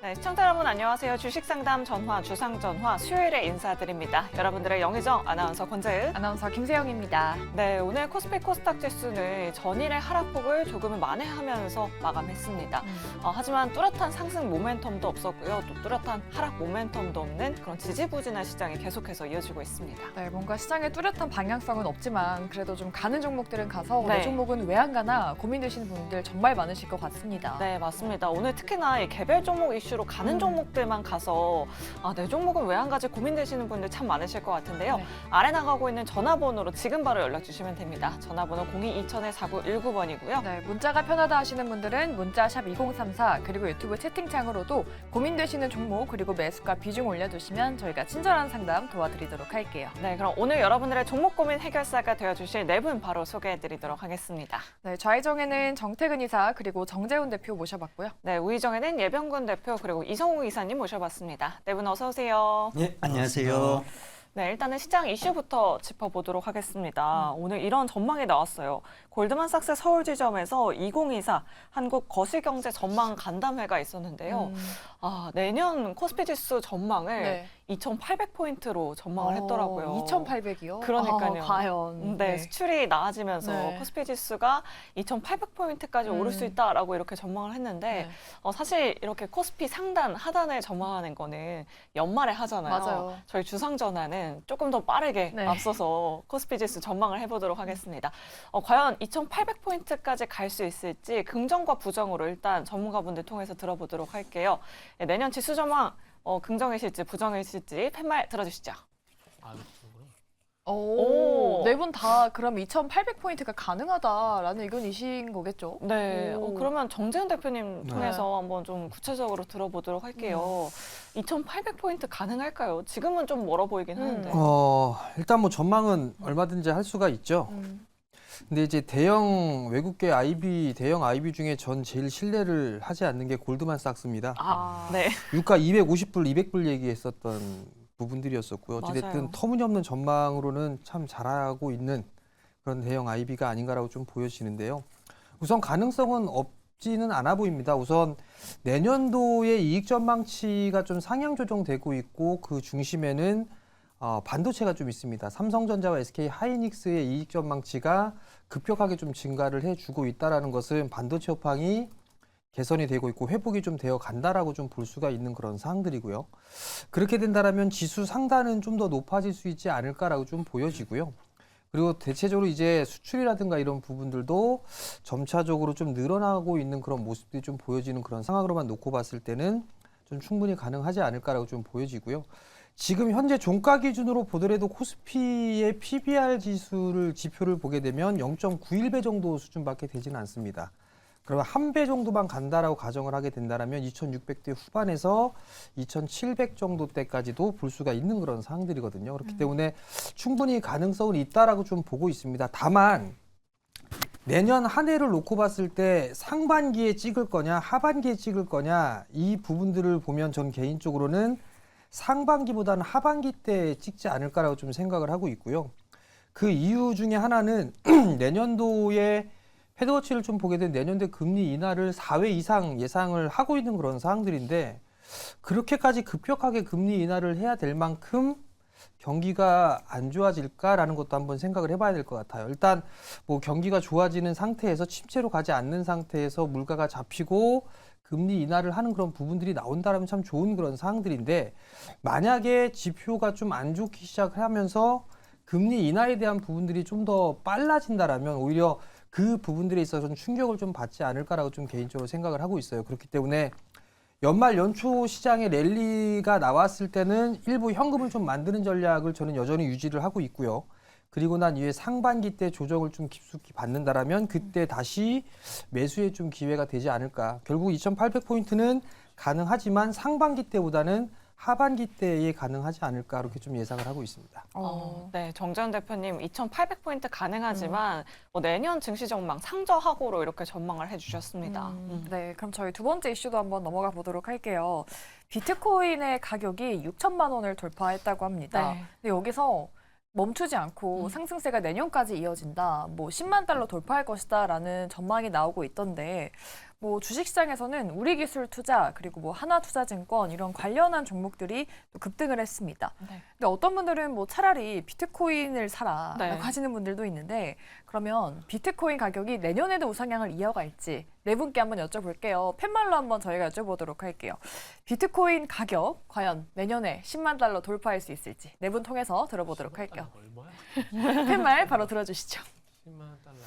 네, 시청자 여러분 안녕하세요. 주식상담 전화, 주상전화 수요일에 인사드립니다. 여러분들의 영의정 아나운서 권재은, 아나운서 김세영입니다. 네, 오늘 코스피 코스닥 지수는 전일의 하락폭을 조금은 만회하면서 마감했습니다. 하지만 뚜렷한 상승 모멘텀도 없었고요. 또 뚜렷한 하락 모멘텀도 없는 그런 지지부진한 시장이 계속해서 이어지고 있습니다. 네, 뭔가 시장의 뚜렷한 방향성은 없지만 그래도 좀 가는 종목들은 가서 네. 내 종목은 왜 안 가나 고민되시는 분들 정말 많으실 것 같습니다. 네, 맞습니다. 오늘 특히나 이 개별 종목 이슈로 가는 종목들만 가서 내 종목은 왜 안 가지 고민되시는 분들 참 많으실 것 같은데요. 네. 아래 나가고 있는 전화번호로 지금 바로 연락 주시면 됩니다. 전화번호 02-2000-4919번이고요. 네, 문자가 편하다 하시는 분들은 문자 샵 2034 그리고 유튜브 채팅창으로도 고민되시는 종목 그리고 매수가 비중 올려주시면 저희가 친절한 상담 도와드리도록 할게요. 네, 그럼 오늘 여러분들의 종목 고민 해결사가 되어주실 네 분 바로 소개해드리도록 하겠습니다. 네, 좌회정에는 정태근 이사 그리고 정재훈 대표 모셔봤고요. 네, 우의정에는 예병근 대표 그리고 이성우 이사님 모셔봤습니다. 네 분 어서 오세요. 예, 안녕하세요. 네, 일단은 시장 이슈부터 짚어보도록 하겠습니다. 오늘 이런 전망이 나왔어요. 골드만삭스 서울지점에서 2024 한국 거시경제 전망 간담회가 있었는데요. 내년 코스피 지수 전망을 네. 2,800포인트로 전망을 했더라고요. 2,800이요? 그러니까요. 과연. 네, 수출이 나아지면서 네. 코스피 지수가 2,800포인트까지 오를 수 있다라고 이렇게 전망을 했는데 네. 사실 이렇게 코스피 상단, 하단을 전망하는 거는 연말에 하잖아요. 맞아요. 저희 주상전화는 조금 더 빠르게 네. 앞서서 코스피 지수 전망을 해보도록 하겠습니다. 과연 2,800포인트까지 갈 수 있을지 긍정과 부정으로 일단 전문가분들 통해서 들어보도록 할게요. 네, 내년 지수 전망 긍정이실지 부정이실지 팻말 들어주시죠. 오. 네 분 다 그럼 2,800포인트가 가능하다라는 의견이신 거겠죠? 네, 오. 그러면 정재훈 대표님 네. 통해서 한번 좀 구체적으로 들어보도록 할게요. 2,800포인트 가능할까요? 지금은 좀 멀어 보이긴 하는데. 일단 뭐 전망은 얼마든지 할 수가 있죠. 근데 이제 대형 외국계 IB, 대형 IB 중에 전 제일 신뢰를 하지 않는 게 골드만삭스입니다. 네. 유가 250불, 200불 얘기했었던 부분들이었었고요. 어찌됐든 맞아요. 터무니없는 전망으로는 참 잘하고 있는 그런 대형 IB가 아닌가라고 좀 보여지는데요. 우선 가능성은 없지는 않아 보입니다. 우선 내년도의 이익 전망치가 좀 상향 조정되고 있고 그 중심에는 반도체가 좀 있습니다. 삼성전자와 SK 하이닉스의 이익 전망치가 급격하게 좀 증가를 해주고 있다는 것은 반도체 업황이 개선이 되고 있고 회복이 좀 되어 간다라고 좀 볼 수가 있는 그런 사항들이고요. 그렇게 된다면 지수 상단은 좀 더 높아질 수 있지 않을까라고 좀 보여지고요. 그리고 대체적으로 이제 수출이라든가 이런 부분들도 점차적으로 좀 늘어나고 있는 그런 모습들이 좀 보여지는 그런 상황으로만 놓고 봤을 때는 좀 충분히 가능하지 않을까라고 좀 보여지고요. 지금 현재 종가 기준으로 보더라도 코스피의 PBR 지표를 보게 되면 0.91배 정도 수준밖에 되지는 않습니다. 그러면 한 배 정도만 간다라고 가정을 하게 된다면 2,600대 후반에서 2,700 정도 대까지도 볼 수가 있는 그런 상황들이거든요. 그렇기 때문에 충분히 가능성은 있다라고 좀 보고 있습니다. 다만 내년 한 해를 놓고 봤을 때 상반기에 찍을 거냐 하반기에 찍을 거냐 이 부분들을 보면 전 개인적으로는 상반기보다는 하반기 때 찍지 않을까라고 좀 생각을 하고 있고요. 그 이유 중에 하나는 내년도에 패드워치를 좀 보게 된 내년도 금리 인하를 4회 이상 예상을 하고 있는 그런 사항들인데 그렇게까지 급격하게 금리 인하를 해야 될 만큼 경기가 안 좋아질까라는 것도 한번 생각을 해봐야 될 것 같아요. 일단 뭐 경기가 좋아지는 상태에서 침체로 가지 않는 상태에서 물가가 잡히고 금리 인하를 하는 그런 부분들이 나온다면 참 좋은 그런 사항들인데 만약에 지표가 좀 안 좋기 시작하면서 금리 인하에 대한 부분들이 좀 더 빨라진다라면 오히려 그 부분들에 있어서는 충격을 좀 받지 않을까라고 좀 개인적으로 생각을 하고 있어요. 그렇기 때문에 연말 연초 시장에 랠리가 나왔을 때는 일부 현금을 좀 만드는 전략을 저는 여전히 유지를 하고 있고요. 그리고 난 이후에 상반기 때 조정을 좀 깊숙이 받는다라면 그때 다시 매수에 좀 기회가 되지 않을까. 결국 2,800포인트는 가능하지만 상반기 때보다는 하반기 때에 가능하지 않을까 이렇게 좀 예상을 하고 있습니다. 네, 정재훈 대표님 2,800포인트 가능하지만 내년 증시 전망 상저하고로 이렇게 전망을 해주셨습니다. 네, 그럼 저희 두 번째 이슈도 한번 넘어가 보도록 할게요. 비트코인의 가격이 6천만 원을 돌파했다고 합니다. 네. 근데 여기서 멈추지 않고 상승세가 내년까지 이어진다. 뭐 10만 달러 돌파할 것이다라는 전망이 나오고 있던데 뭐 주식시장에서는 우리기술투자 그리고 뭐 하나투자증권 이런 관련한 종목들이 또 급등을 했습니다. 네. 근데 어떤 분들은 뭐 차라리 비트코인을 사라라고 네. 하시는 분들도 있는데 그러면 비트코인 가격이 내년에도 우상향을 이어갈지 네 분께 한번 여쭤볼게요. 팻말로 한번 저희가 여쭤보도록 할게요. 비트코인 가격 과연 내년에 10만 달러 돌파할 수 있을지 네 분 통해서 들어보도록 할게요. 얼마야? 팻말 바로 들어주시죠. 10만 달러.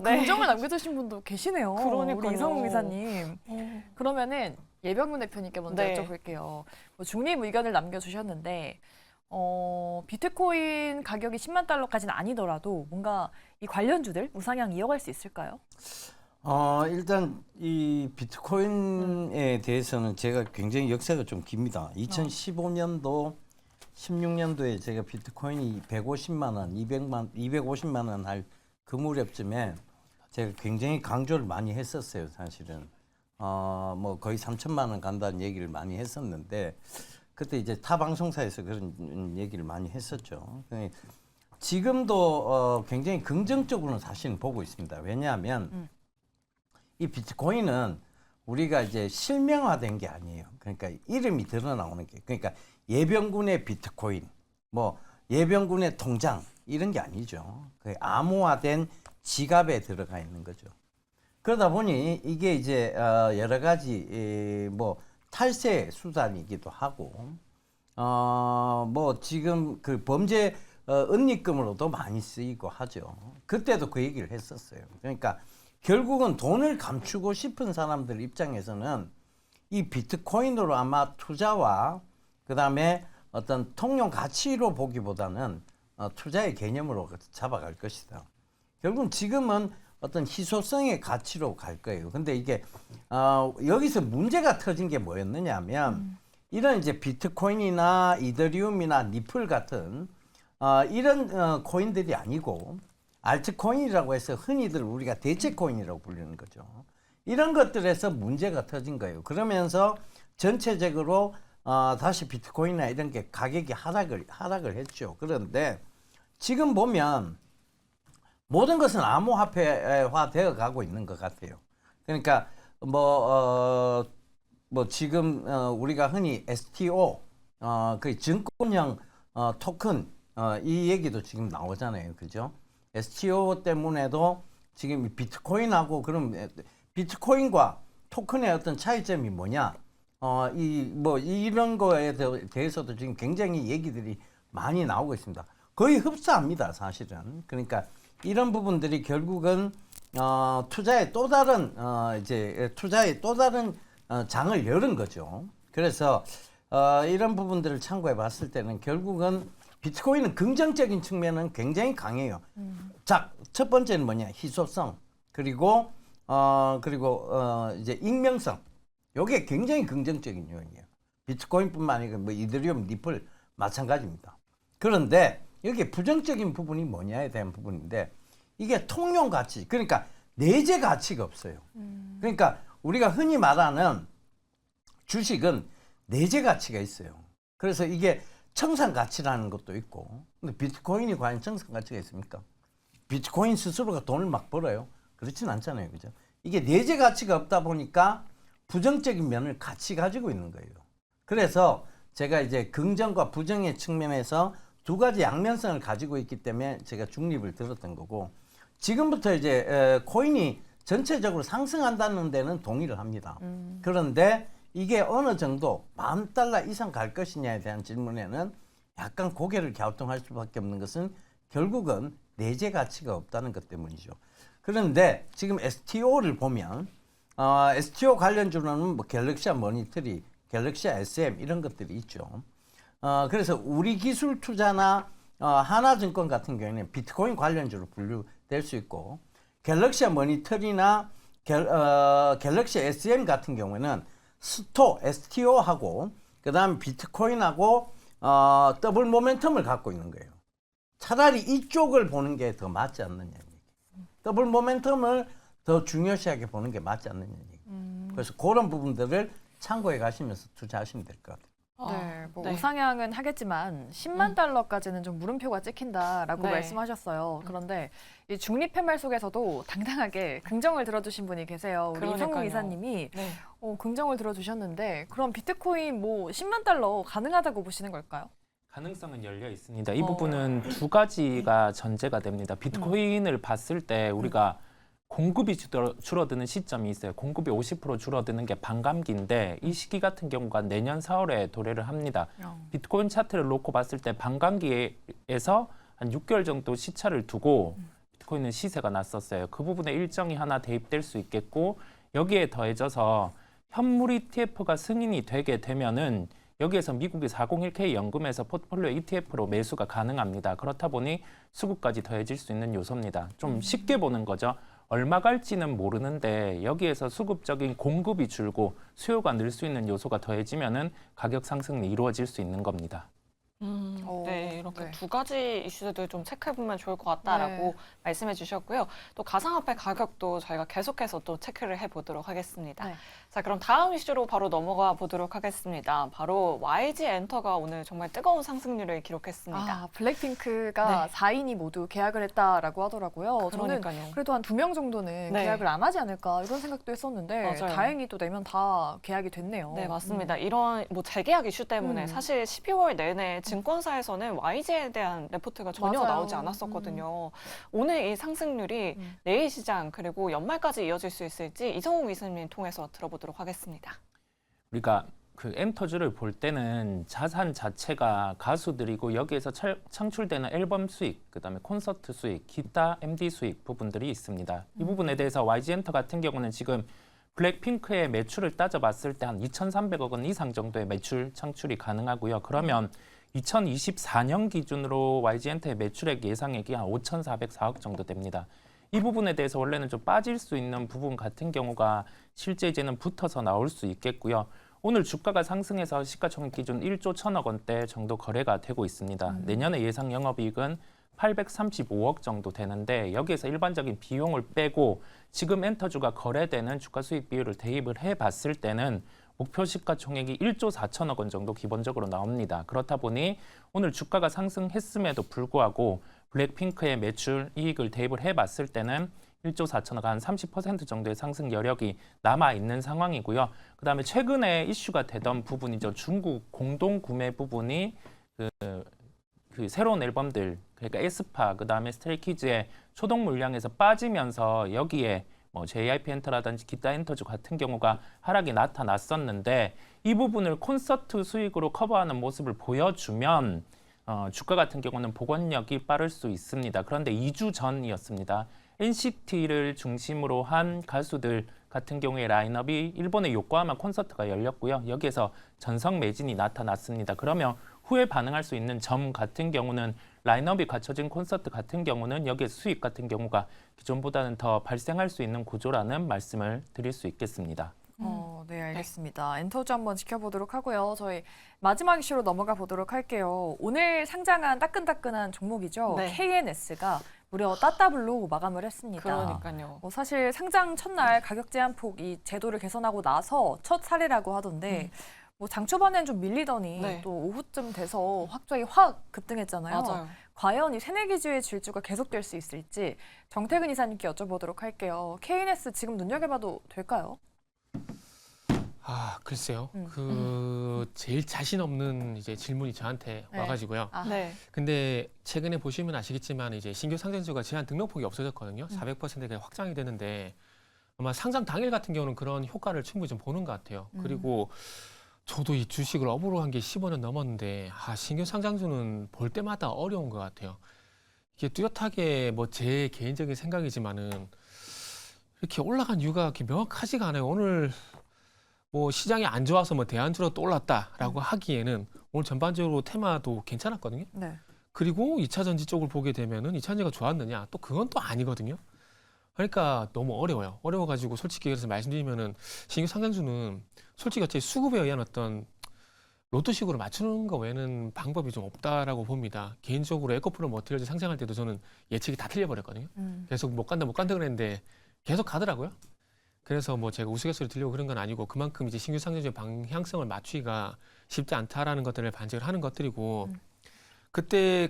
네. 긍정을 남겨주신 분도 계시네요. 그러니까요. 우리 이성웅 기사님. 그러면은 예병문 대표님께 먼저 네. 여쭤볼게요. 뭐 중립 의견을 남겨주셨는데 비트코인 가격이 10만 달러까지는 아니더라도 뭔가 이 관련주들 우상향 이어갈 수 있을까요? 일단 이 비트코인에 대해서는 제가 굉장히 역사가 좀 깁니다. 2015년도, 16년도에 제가 비트코인이 150만 원, 250만 원 할 그 무렵쯤에 제가 굉장히 강조를 많이 했었어요, 사실은. 뭐 거의 3천만 원 간다는 얘기를 많이 했었는데 그때 이제 타 방송사에서 그런 얘기를 많이 했었죠. 지금도 굉장히 긍정적으로는 사실은 보고 있습니다. 왜냐하면 이 비트코인은 우리가 이제 실명화된 게 아니에요. 그러니까 이름이 드러나오는 게. 그러니까 예병군의 비트코인, 뭐 예병군의 통장 이런 게 아니죠. 그 암호화된 지갑에 들어가 있는 거죠. 그러다 보니 이게 이제 여러 가지 뭐 탈세 수단이기도 하고 뭐 지금 그 범죄 은닉금으로도 많이 쓰이고 하죠. 그때도 그 얘기를 했었어요. 그러니까 결국은 돈을 감추고 싶은 사람들 입장에서는 이 비트코인으로 아마 투자와 그다음에 어떤 통용 가치로 보기보다는 투자의 개념으로 잡아갈 것이다. 결국은 지금은 어떤 희소성의 가치로 갈 거예요. 근데 이게 여기서 문제가 터진 게 뭐였느냐 하면 이런 이제 비트코인이나 이더리움이나 니플 같은 이런 코인들이 아니고 알트코인이라고 해서 흔히들 우리가 대체 코인이라고 부르는 거죠. 이런 것들에서 문제가 터진 거예요. 그러면서 전체적으로 다시 비트코인이나 이런 게 가격이 하락을 했죠. 그런데 지금 보면 모든 것은 암호화폐화 되어 가고 있는 것 같아요. 그러니까 뭐 지금 우리가 흔히 STO 그 증권형 토큰 이 얘기도 지금 나오잖아요. 그죠? STO 때문에도 지금 비트코인하고 그럼 비트코인과 토큰의 어떤 차이점이 뭐냐? 이런 거에 대해서도 지금 굉장히 얘기들이 많이 나오고 있습니다. 거의 흡사합니다, 사실은. 그러니까 이런 부분들이 결국은 투자의 또 다른 장을 여는 거죠. 그래서 이런 부분들을 참고해 봤을 때는 결국은 비트코인은 긍정적인 측면은 굉장히 강해요. 자, 첫 번째는 뭐냐? 희소성 그리고 이제 익명성. 이게 굉장히 긍정적인 요인이에요. 비트코인뿐만 아니라 뭐 이더리움, 니플 마찬가지입니다. 그런데 여기 부정적인 부분이 뭐냐에 대한 부분인데 이게 통용 가치, 그러니까 내재 가치가 없어요. 그러니까 우리가 흔히 말하는 주식은 내재 가치가 있어요. 그래서 이게 청산 가치라는 것도 있고, 근데 비트코인이 과연 청산 가치가 있습니까? 비트코인 스스로가 돈을 막 벌어요? 그렇진 않잖아요, 그죠? 이게 내재 가치가 없다 보니까 부정적인 면을 같이 가지고 있는 거예요. 그래서 제가 이제 긍정과 부정의 측면에서 두 가지 양면성을 가지고 있기 때문에 제가 중립을 들었던 거고, 지금부터 이제 코인이 전체적으로 상승한다는 데는 동의를 합니다. 그런데 이게 어느 정도 $10,000 이상 갈 것이냐에 대한 질문에는 약간 고개를 갸우뚱할 수밖에 없는 것은 결국은 내재 가치가 없다는 것 때문이죠. 그런데 지금 STO를 보면 STO 관련주로는 뭐 갤럭시아 머니터리, 갤럭시아 SM 이런 것들이 있죠. 그래서 우리 기술 투자나 하나증권 같은 경우에는 비트코인 관련주로 분류될 수 있고, 갤럭시아 머니터리나 갤럭시아 SM 같은 경우에는 STO하고 그다음 비트코인하고 더블 모멘텀을 갖고 있는 거예요. 차라리 이쪽을 보는 게 더 맞지 않느냐. 더블 모멘텀을 더 중요시하게 보는 게 맞지 않느냐. 그래서 그런 부분들을 참고해 가시면서 투자하시면 될 것 같아요. 네. 뭐 네. 우상향은 하겠지만 10만 달러까지는 좀 물음표가 찍힌다라고 네. 말씀하셨어요. 그런데 이 중립 팻말 속에서도 당당하게 긍정을 들어주신 분이 계세요. 우리 이성국 그러니까요. 이사님이 네. 긍정을 들어주셨는데 그럼 비트코인 뭐 10만 달러 가능하다고 보시는 걸까요? 가능성은 열려 있습니다. 이 어. 부분은 두 가지가 전제가 됩니다. 비트코인을 봤을 때 우리가 공급이 줄어드는 시점이 있어요. 공급이 50% 줄어드는 게 반감기인데 이 시기 같은 경우가 내년 4월에 도래를 합니다. 비트코인 차트를 놓고 봤을 때 반감기에서 한 6개월 정도 시차를 두고 비트코인은 시세가 났었어요. 그 부분에 일정이 하나 대입될 수 있겠고 여기에 더해져서 현물 ETF가 승인이 되게 되면은 여기에서 미국의 401k 연금에서 포트폴리오 ETF로 매수가 가능합니다. 그렇다 보니 수급까지 더해질 수 있는 요소입니다. 좀 쉽게 보는 거죠. 얼마 갈지는 모르는데 여기에서 수급적인 공급이 줄고 수요가 늘 수 있는 요소가 더해지면은 가격 상승이 이루어질 수 있는 겁니다. 네, 이렇게 네. 두 가지 이슈들도 좀 체크해보면 좋을 것 같다라고 말씀해 주셨고요. 또 가상화폐 가격도 저희가 계속해서 또 체크를 해보도록 하겠습니다. 네. 자, 그럼 다음 이슈로 바로 넘어가 보도록 하겠습니다. 바로 YG 엔터가 오늘 정말 뜨거운 상승률을 기록했습니다. 아, 블랙핑크가 네. 4인이 모두 계약을 했다라고 하더라고요. 저는 그러니까요. 그래도 한 2명 정도는 네. 계약을 안 하지 않을까 이런 생각도 했었는데 맞아요. 다행히 또 4명 다 계약이 됐네요. 네, 맞습니다. 이런 뭐 재계약 이슈 때문에 음. 사실 12월 내내 증권사에서는 YG에 대한 레포트가 전혀 맞아요. 나오지 않았었거든요. 오늘 이 상승률이 내일 시장 그리고 연말까지 이어질 수 있을지 이성욱 이사님 통해서 들어보도록 하겠습니다. 우리가 그 엔터주를 볼 때는 자산 자체가 가수들이고 여기에서 창출되는 앨범 수익, 그다음에 콘서트 수익, 기타 MD 수익 부분들이 있습니다. 이 부분에 대해서 YG 엔터 같은 경우는 지금 블랙핑크의 매출을 따져봤을 때 한 2,300억 원 이상 정도의 매출 창출이 가능하고요. 그러면 2024년 기준으로 YG 엔터의 매출액 예상액이 한 5,404억 정도 됩니다. 이 부분에 대해서 원래는 좀 빠질 수 있는 부분 같은 경우가 실제 이제는 붙어서 나올 수 있겠고요. 오늘 주가가 상승해서 시가총액 기준 1조 1천억 원대 정도 거래가 되고 있습니다. 내년에 예상 영업이익은 835억 정도 되는데 여기에서 일반적인 비용을 빼고 지금 엔터주가 거래되는 주가 수익 비율을 대입을 해봤을 때는 목표 시가총액이 1조 4천억 원 정도 기본적으로 나옵니다. 그렇다 보니 오늘 주가가 상승했음에도 불구하고 블랙핑크의 매출 이익을 대입을 해봤을 때는 1조 4천억 한 30% 정도의 상승 여력이 남아있는 상황이고요. 그다음에 최근에 이슈가 되던 부분이죠. 중국 공동 구매 부분이 그 새로운 앨범들, 그러니까 에스파, 그다음에 스트레이키즈의 초동 물량에서 빠지면서 여기에 뭐 JYP 엔터라든지 기타 엔터주 같은 경우가 하락이 나타났었는데 이 부분을 콘서트 수익으로 커버하는 모습을 보여주면 주가 같은 경우는 복원력이 빠를 수 있습니다. 그런데 2주 전이었습니다. NCT를 중심으로 한 가수들 같은 경우에 라인업이 일본의 요코하마 콘서트가 열렸고요. 여기에서 전성 매진이 나타났습니다. 그러면 후에 반응할 수 있는 점 같은 경우는 라인업이 갖춰진 콘서트 같은 경우는 여기에 수익 같은 경우가 기존보다는 더 발생할 수 있는 구조라는 말씀을 드릴 수 있겠습니다. 네, 알겠습니다. 엔터주 한번 지켜보도록 하고요. 저희 마지막 이슈로 넘어가 보도록 할게요. 오늘 상장한 따끈따끈한 종목이죠. 네. KNS가 무려 따따블로 마감을 했습니다. 그러니까요. 사실 상장 첫날 가격 제한폭 이 제도를 개선하고 나서 첫 사례라고 하던데 뭐 장 초반엔 좀 밀리더니 네. 또 오후쯤 돼서 갑자기 확 급등했잖아요. 맞아요. 과연 이 새내기주의 질주가 계속될 수 있을지 정태근 이사님께 여쭤보도록 할게요. KNS 지금 눈여겨봐도 될까요? 아, 글쎄요. 음. 제일 자신 없는 이제 질문이 저한테 네. 와가지고요. 아, 네. 근데 최근에 보시면 아시겠지만 이제 신규 상장주가 제한 등록폭이 없어졌거든요. 400%가 확장이 되는데 아마 상장 당일 같은 경우는 그런 효과를 충분히 좀 보는 것 같아요. 그리고 저도 이 주식을 업으로 한 게 15년 넘었는데 신규 상장주는 볼 때마다 어려운 것 같아요. 이게 뚜렷하게 뭐 제 개인적인 생각이지만은 이렇게 올라간 이유가 이렇게 명확하지가 않아요. 오늘 뭐 시장이 안 좋아서 뭐 대안주로 또 올랐다라고 하기에는 오늘 전반적으로 테마도 괜찮았거든요. 네. 그리고 2차 전지 쪽을 보게 되면은 2차 전지가 좋았느냐? 또 그건 또 아니거든요. 그러니까 너무 어려워요. 어려워가지고 솔직히 그래서 말씀드리면은 신규 상장주는 솔직히 어차피 수급에 의한 어떤 로또식으로 맞추는 거 외에는 방법이 좀 없다라고 봅니다. 개인적으로 에코프로 머티리얼즈 상장할 때도 저는 예측이 다 틀려버렸거든요. 계속 못 간다 그랬는데 계속 가더라고요. 그래서 뭐 제가 우스갯소리 들려고 그런 건 아니고 그만큼 이제 신규 상장의 방향성을 맞추기가 쉽지 않다라는 것들을 반증을 하는 것들이고 그때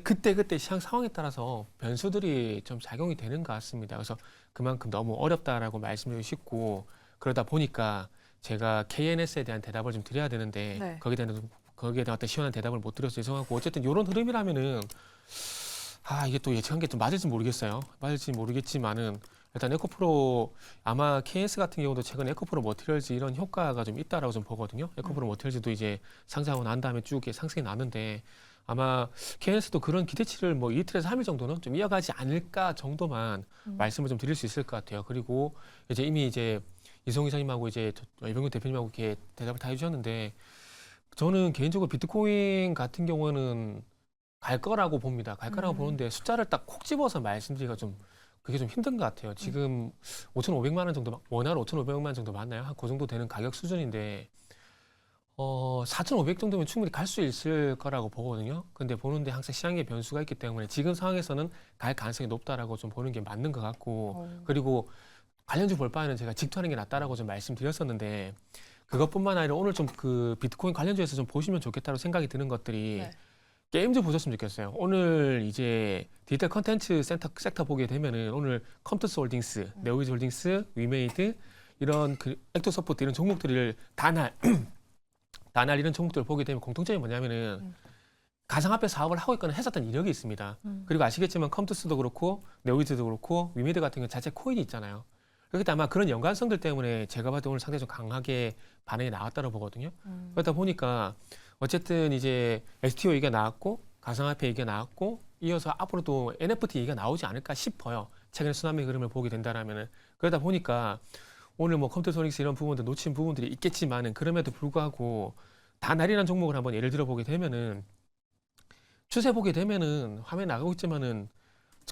시장 상황에 따라서 변수들이 좀 작용이 되는 것 같습니다. 그래서 그만큼 너무 어렵다라고 말씀드리고 싶고 그러다 보니까 제가 KNS에 대한 대답을 좀 드려야 되는데 네. 거기에 대한 어떤 시원한 대답을 못 드려서 죄송하고 어쨌든 이런 흐름이라면은 이게 또 예측한 게 좀 맞을지 모르겠지만은 일단 에코프로 아마 KS 같은 경우도 최근 에코프로 머티리얼즈 이런 효과가 좀 있다라고 좀 보거든요. 에코프로 머티리얼즈도 이제 상장하고 난 다음에 쭉 상승이 났는데 아마 KNS도 그런 기대치를 뭐 이틀에서 3일 정도는 좀 이어가지 않을까 정도만 말씀을 좀 드릴 수 있을 것 같아요. 그리고 이제 이미 이제 이성 이사님하고 이제 이병규 대표님하고 이렇게 대답을 다 해주셨는데 저는 개인적으로 비트코인 같은 경우는 갈 거라고 봅니다. 갈 거라고 보는데 숫자를 딱 콕 집어서 말씀드리기가 좀 그게 좀 힘든 것 같아요. 지금 5,500만 원 정도, 원화로 5,500만 원 정도 맞나요? 한 그 정도 되는 가격 수준인데 4,500 정도면 충분히 갈 수 있을 거라고 보거든요. 근데 보는데 항상 시장에 변수가 있기 때문에 지금 상황에서는 갈 가능성이 높다라고 좀 보는 게 맞는 것 같고 그리고 관련주 볼 바에는 제가 직투하는 게 낫다라고 좀 말씀드렸었는데 그것뿐만 아니라 오늘 좀 그 비트코인 관련주에서 좀 보시면 좋겠다고 생각이 드는 것들이 네. 게임즈 보셨으면 좋겠어요. 오늘 이제 디지털 컨텐츠 섹터 보게 되면은 오늘 컴투스 홀딩스, 네오이즈 홀딩스, 위메이드 이런 그 액토소프트 이런 종목들을 다날 이런 종목들을 보게 되면 공통점이 뭐냐면은 가상화폐 사업을 하고 있거나 했었던 이력이 있습니다. 그리고 아시겠지만 컴투스도 그렇고 네오이즈도 그렇고 위메이드 같은 경우 자체 코인이 있잖아요. 그렇기 때문에 아마 그런 연관성들 때문에 제가 봐도 오늘 상당히 좀 강하게 반응이 나왔다고 보거든요. 그러다 보니까 어쨌든 이제 STO 얘기가 나왔고 가상화폐 얘기가 나왔고 이어서 앞으로도 NFT 얘기가 나오지 않을까 싶어요. 최근에 쓰나미 흐름을 보게 된다라면은 그러다 보니까 오늘 뭐 컴퓨터 소닉스 이런 부분들 놓친 부분들이 있겠지만은 그럼에도 불구하고 다날이라는 종목을 한번 예를 들어 보게 되면은 추세 보게 되면은 화면에 나가고 있지만은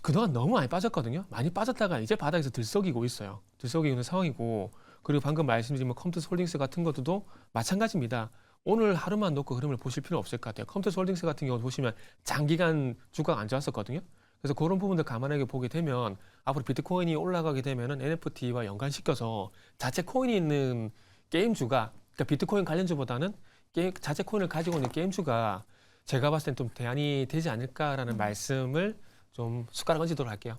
그동안 너무 많이 빠졌거든요. 많이 빠졌다가 이제 바닥에서 들썩이고 있어요. 들썩이고 있는 상황이고 그리고 방금 말씀드린 뭐 컴투스 홀딩스 같은 것도 마찬가지입니다. 오늘 하루만 놓고 흐름을 보실 필요 없을 것 같아요. 컴투스 홀딩스 같은 경우 보시면 장기간 주가가 안 좋았었거든요. 그래서 그런 부분들 감안하게 보게 되면 앞으로 비트코인이 올라가게 되면은 NFT와 연관시켜서 자체 코인이 있는 게임주가 그러니까 비트코인 관련주보다는 자체 코인을 가지고 있는 게임주가 제가 봤을 땐 좀 대안이 되지 않을까라는 말씀을 좀 숟가락 얹도록 할게요.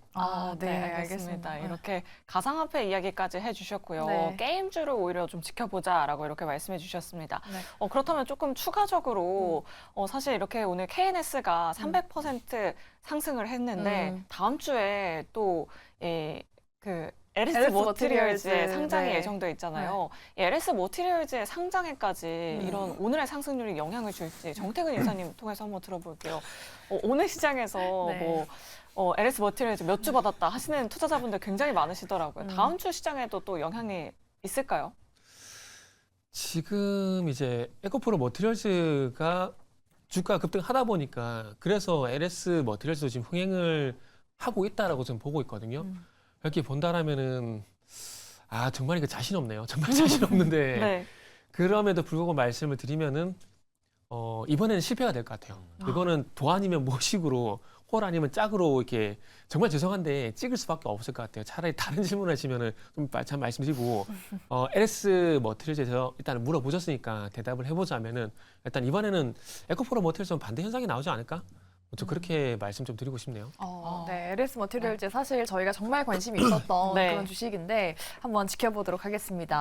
네, 알겠습니다. 이렇게 가상화폐 이야기까지 해주셨고요. 네. 게임주를 오히려 좀 지켜보자라고 이렇게 말씀해 주셨습니다. 네. 그렇다면 조금 추가적으로 사실 이렇게 오늘 KNS가 300% 상승을 했는데 다음 주에 또 그 LS 머티리얼즈의 머티리얼즈, 상장이 네. 예정돼 있잖아요. 이 LS 머티리얼즈의 상장에까지 이런 오늘의 상승률이 영향을 줄지 정태근 이사님 통해서 한번 들어볼게요. 오늘 시장에서 네. LS 머티리얼즈 몇 주 받았다 하시는 투자자분들 굉장히 많으시더라고요. 다음 주 시장에도 또 영향이 있을까요? 지금 이제 에코프로 머티리얼즈가 주가 급등하다 보니까 그래서 LS 머티리얼즈도 지금 흥행을 하고 있다라고 지금 보고 있거든요. 이렇게 본다라면은 정말 이거 자신 없네요. 정말 자신 없는데 네. 그럼에도 불구하고 말씀을 드리면은 이번에는 실패가 될 것 같아요. 이거는 도 아니면 모식으로 홀 아니면 짝으로 이렇게 정말 죄송한데 찍을 수밖에 없을 것 같아요. 차라리 다른 질문 하시면은 좀 참 말씀드리고 LS 머티리얼즈에서 일단 물어보셨으니까 대답을 해보자면은 일단 이번에는 에코프로 머티리얼즈는 반대 현상이 나오지 않을까? 저 그렇게 말씀 좀 드리고 싶네요. 네, LS 머티리얼즈 사실 저희가 정말 관심이 있었던 네. 그런 주식인데 한번 지켜보도록 하겠습니다.